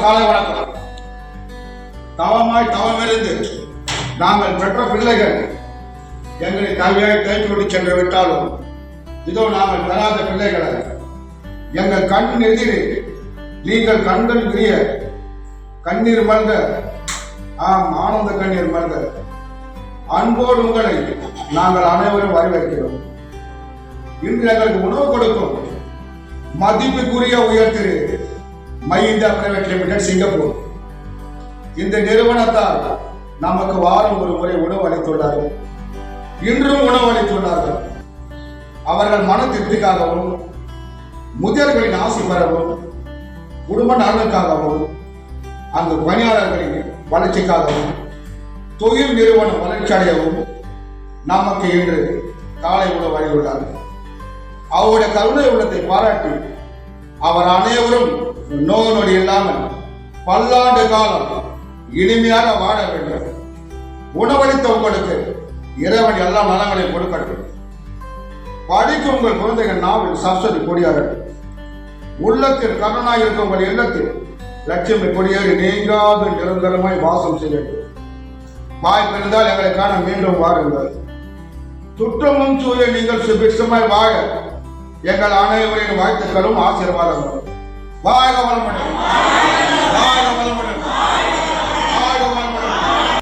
காலை வணக்கம். தவமாய் தவமிருந்து நாங்கள் பெற்ற பிள்ளைகள் எங்களை கல்வியாய் கைவிட்டு சென்று விட்டாலும் இதோ நாங்கள் பெறாத பிள்ளைகளை எங்கள் கண் எதிரே நீங்கள் கண்கள் விரிய கண்ணீர் மல்க, ஆனந்த கண்ணீர் மல்க அன்போடு உங்களை நாங்கள் அனைவரும் வரவேற்கிறோம். இன்று எங்களுக்கு உணவு கொடுக்கும் மதிப்புக்குரிய உயர்திரு மஹிந்தா பிரைவேட் லிமிடெட் சிங்கப்பூர் இந்த நிறுவனத்தால் நமக்கு வாரம் ஒரு முறை உணவு அளித்துள்ளார்கள். இன்றும் உணவு அளித்துள்ளார்கள். அவர்கள் மன திருப்திக்காகவும் முதியவர்களின் ஆசி பெறவும் குடும்ப நலனுக்காகவும் அங்கு பணியாளர்களின் வளர்ச்சிக்காகவும் தொழில் நிறுவனம் வளர்ச்சி அடையவும் நமக்கு இன்று காலை உணவு வழங்கியுள்ளார்கள். அவருடைய கருணை உள்ளத்தை பாராட்டி அவர் அனைவரும் நோய் நொடி இல்லாமல் பல்லாண்டு காலம் இனிமையாக வாழ வேண்டும். உணவளித்த உங்களுக்கு இறைவன் எல்லா நலங்களையும் கொடுக்கட்டும். படிக்கும் உங்கள் குழந்தைகள் நாவில் சரஸ்வதி கொடியார்கள். உள்ளத்தில் கருணாய் இருக்கும் உங்கள் இல்லத்தில் லட்சுமி கொடியேறி நீங்காது நிரந்தரமாய் வாசம் செய்யட்டும். வாய்ப்பு இருந்தால் எங்களை காண மீண்டும் வாருங்கள். சுற்றமும் சூழ நீங்கள் சுபிட்சமாய் வாழ எங்கள் அனைவரின் வாழ்த்துக்களும் ஆசீர்வாதங்களும். வாழ்க வளமுடன்.